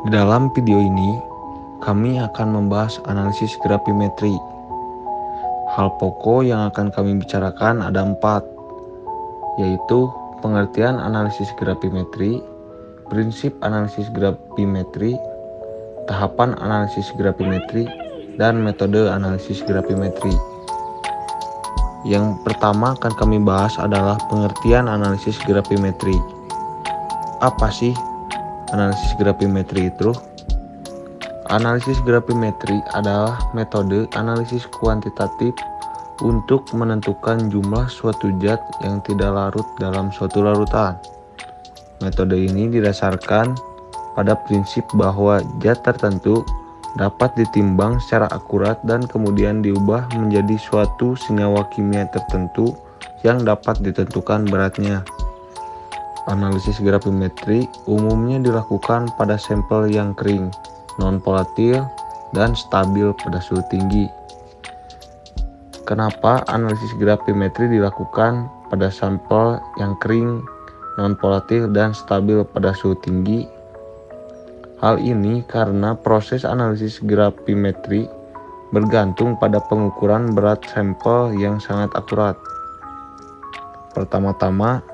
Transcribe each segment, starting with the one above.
Di dalam video ini, kami akan membahas analisis grafimetri. Hal pokok yang akan kami bicarakan ada 4, yaitu pengertian analisis grafimetri, prinsip analisis grafimetri, tahapan analisis grafimetri, dan metode analisis grafimetri. Yang pertama akan kami bahas adalah pengertian analisis grafimetri. Apa sih analisis grafimetri itu? Analisis grafimetri adalah metode analisis kuantitatif untuk menentukan jumlah suatu zat yang tidak larut dalam suatu larutan. Metode ini didasarkan pada prinsip bahwa zat tertentu dapat ditimbang secara akurat dan kemudian diubah menjadi suatu senyawa kimia tertentu yang dapat ditentukan beratnya. Analisis grafimetri umumnya dilakukan pada sampel yang kering, non-volatil, dan stabil pada suhu tinggi. Kenapa analisis grafimetri dilakukan pada sampel yang kering, non-volatil, dan stabil pada suhu tinggi? Hal ini karena proses analisis grafimetri bergantung pada pengukuran berat sampel yang sangat akurat. Pertama-tama,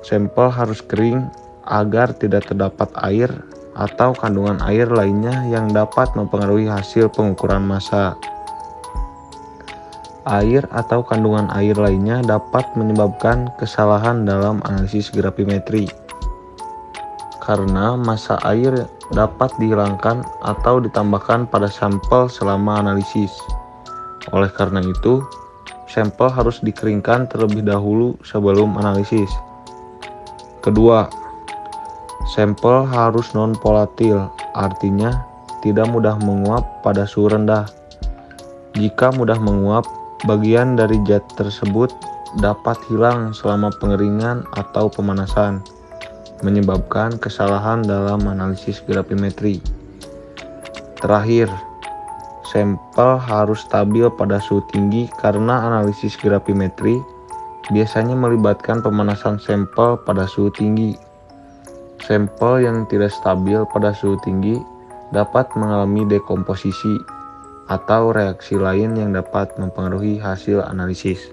sampel harus kering agar tidak terdapat air atau kandungan air lainnya yang dapat mempengaruhi hasil pengukuran massa. Air atau kandungan air lainnya dapat menyebabkan kesalahan dalam analisis grafimetri, karena massa air dapat dihilangkan atau ditambahkan pada sampel selama analisis. Oleh karena itu, sampel harus dikeringkan terlebih dahulu sebelum analisis. Kedua, sampel harus non-volatil, artinya tidak mudah menguap pada suhu rendah. Jika mudah menguap, bagian dari zat tersebut dapat hilang selama pengeringan atau pemanasan, menyebabkan kesalahan dalam analisis grafimetri. Terakhir, sampel harus stabil pada suhu tinggi karena analisis grafimetri biasanya melibatkan pemanasan sampel pada suhu tinggi. Sampel yang tidak stabil pada suhu tinggi dapat mengalami dekomposisi atau reaksi lain yang dapat mempengaruhi hasil analisis.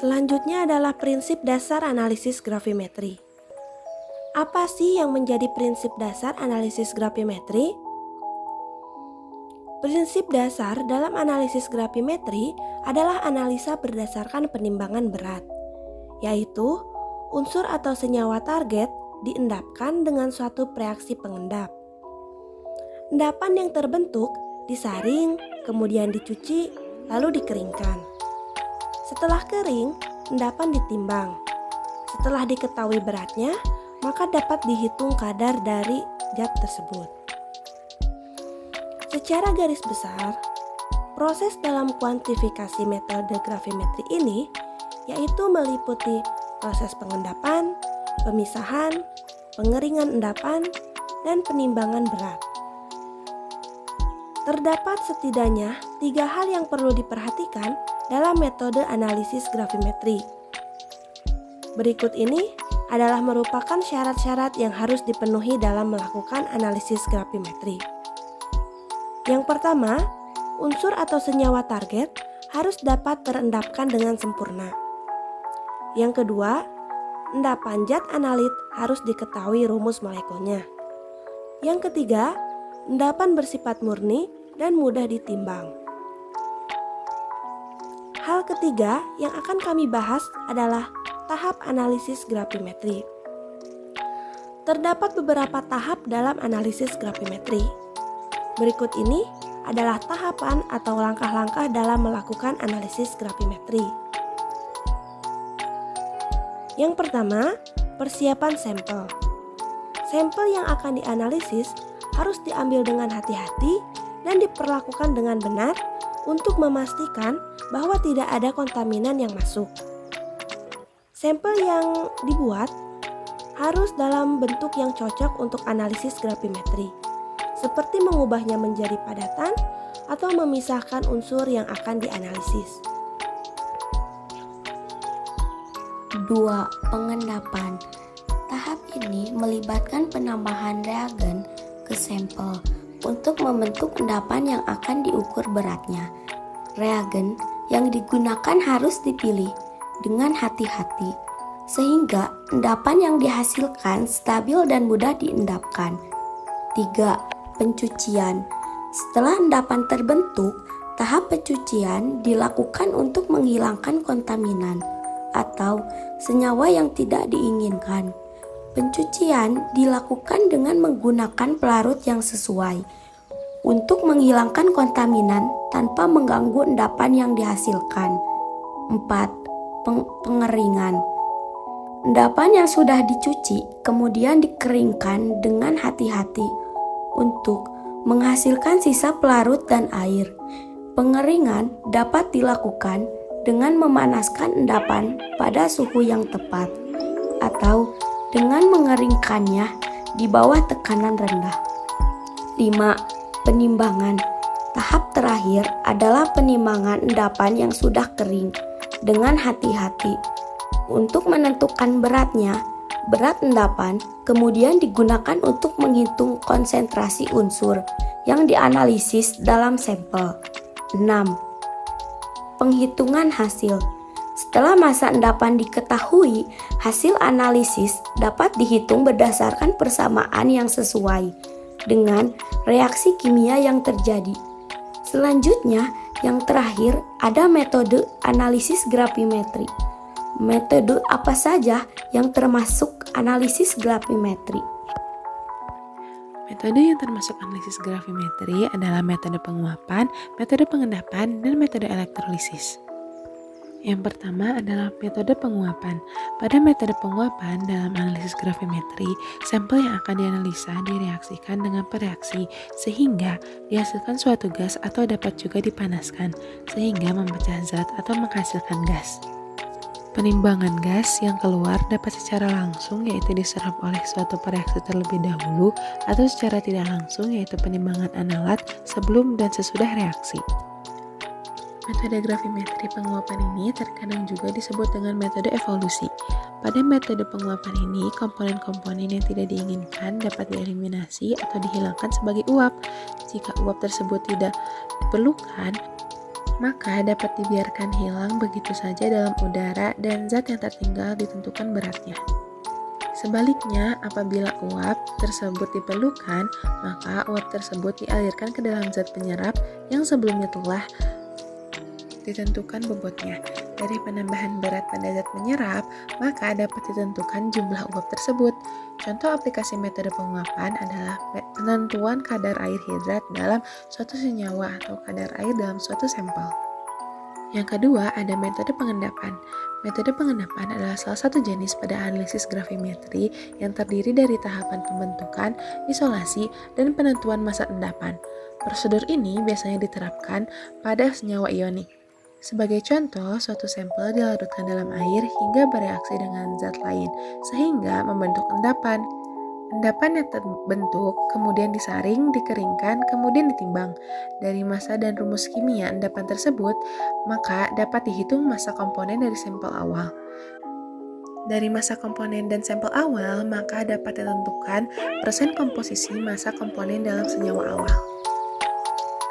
Selanjutnya adalah prinsip dasar analisis grafimetri. Apa sih yang menjadi prinsip dasar analisis grafimetri? Prinsip dasar dalam analisis grafimetri adalah analisa berdasarkan penimbangan berat, yaitu unsur atau senyawa target diendapkan dengan suatu reaksi pengendap. Endapan yang terbentuk disaring, kemudian dicuci, lalu dikeringkan. Setelah kering, endapan ditimbang. Setelah diketahui beratnya, maka dapat dihitung kadar dari zat tersebut. Secara garis besar, proses dalam kuantifikasi metode grafimetri ini yaitu meliputi proses pengendapan, pemisahan, pengeringan endapan, dan penimbangan berat. Terdapat setidaknya 3 hal yang perlu diperhatikan dalam metode analisis grafimetri. Berikut ini adalah merupakan syarat-syarat yang harus dipenuhi dalam melakukan analisis grafimetri. Yang pertama, unsur atau senyawa target harus dapat terendapkan dengan sempurna. Yang kedua, endapan zat analit harus diketahui rumus molekulnya. Yang ketiga, endapan bersifat murni dan mudah ditimbang. Hal ketiga yang akan kami bahas adalah tahap analisis grafimetri. Terdapat beberapa tahap dalam analisis grafimetri. Berikut ini adalah tahapan atau langkah-langkah dalam melakukan analisis grafimetri. Yang pertama, persiapan sampel. Sampel yang akan dianalisis harus diambil dengan hati-hati dan diperlakukan dengan benar untuk memastikan bahwa tidak ada kontaminan yang masuk. Sampel yang dibuat harus dalam bentuk yang cocok untuk analisis grafimetri, seperti mengubahnya menjadi padatan atau memisahkan unsur yang akan dianalisis. 2. Pengendapan. Tahap ini melibatkan penambahan reagen ke sampel untuk membentuk endapan yang akan diukur beratnya. Reagen yang digunakan harus dipilih dengan hati-hati sehingga endapan yang dihasilkan stabil dan mudah diendapkan. 3. Pencucian. Setelah endapan terbentuk, tahap pencucian dilakukan untuk menghilangkan kontaminan atau senyawa yang tidak diinginkan. Pencucian dilakukan dengan menggunakan pelarut yang sesuai untuk menghilangkan kontaminan tanpa mengganggu endapan yang dihasilkan. 4. Pengeringan. Endapan yang sudah dicuci kemudian dikeringkan dengan hati-hati untuk menghasilkan sisa pelarut dan air. Pengeringan dapat dilakukan dengan memanaskan endapan pada suhu yang tepat atau dengan mengeringkannya di bawah tekanan rendah. 5. Penimbangan. Tahap terakhir adalah penimbangan endapan yang sudah kering dengan hati-hati. Untuk menentukan beratnya, berat endapan kemudian digunakan untuk menghitung konsentrasi unsur yang dianalisis dalam sampel. 6. Penghitungan hasil. Setelah massa endapan diketahui, hasil analisis dapat dihitung berdasarkan persamaan yang sesuai dengan reaksi kimia yang terjadi. Selanjutnya, yang terakhir ada metode analisis gravimetri. Metode apa saja yang termasuk analisis gravimetri? Metode yang termasuk analisis gravimetri adalah metode penguapan, metode pengendapan, dan metode elektrolisis. Yang pertama adalah metode penguapan. Pada metode penguapan dalam analisis gravimetri, sampel yang akan dianalisa direaksikan dengan pereaksi sehingga dihasilkan suatu gas atau dapat juga dipanaskan sehingga memecah zat atau menghasilkan gas. Penimbangan gas yang keluar dapat secara langsung yaitu diserap oleh suatu pereaksi terlebih dahulu atau secara tidak langsung yaitu penimbangan analat sebelum dan sesudah reaksi. Metode gravimetri penguapan ini terkadang juga disebut dengan metode evolusi. Pada metode penguapan ini, komponen-komponen yang tidak diinginkan dapat dieliminasi atau dihilangkan sebagai uap. Jika uap tersebut tidak diperlukan, maka dapat dibiarkan hilang begitu saja dalam udara dan zat yang tertinggal ditentukan beratnya. Sebaliknya, apabila uap tersebut diperlukan, maka uap tersebut dialirkan ke dalam zat penyerap yang sebelumnya telah ditentukan bobotnya. Dari penambahan berat pada zat penyerap, maka dapat ditentukan jumlah uap tersebut. Contoh aplikasi metode penguapan adalah penentuan kadar air hidrat dalam suatu senyawa atau kadar air dalam suatu sampel. Yang kedua ada metode pengendapan. Metode pengendapan adalah salah satu jenis pada analisis gravimetri yang terdiri dari tahapan pembentukan, isolasi, dan penentuan massa endapan. Prosedur ini biasanya diterapkan pada senyawa ionik. Sebagai contoh, suatu sampel dilarutkan dalam air hingga bereaksi dengan zat lain, sehingga membentuk endapan. Endapan yang terbentuk kemudian disaring, dikeringkan, kemudian ditimbang. Dari massa dan rumus kimia endapan tersebut, maka dapat dihitung massa komponen dari sampel awal. Dari massa komponen dan sampel awal, maka dapat ditentukan persen komposisi massa komponen dalam senyawa awal.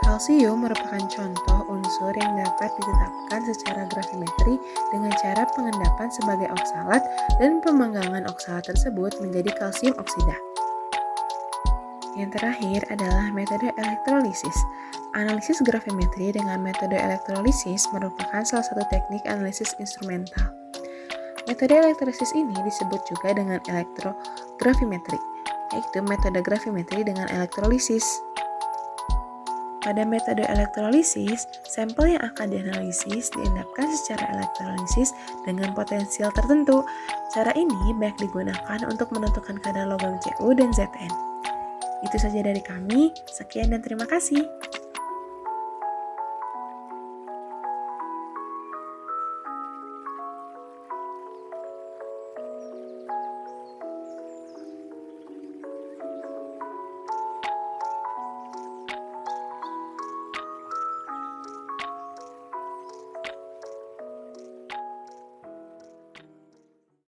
Kalsium merupakan contoh unsur yang dapat ditetapkan secara gravimetri dengan cara pengendapan sebagai oksalat dan pemanggangan oksalat tersebut menjadi kalsium oksida. Yang terakhir adalah metode elektrolisis. Analisis gravimetri dengan metode elektrolisis merupakan salah satu teknik analisis instrumental. Metode elektrolisis ini disebut juga dengan elektrogravimetri, yaitu metode gravimetri dengan elektrolisis. Pada metode elektrolisis, sampel yang akan dianalisis diendapkan secara elektrolisis dengan potensial tertentu. Cara ini baik digunakan untuk menentukan kadar logam Cu dan Zn. Itu saja dari kami, sekian dan terima kasih.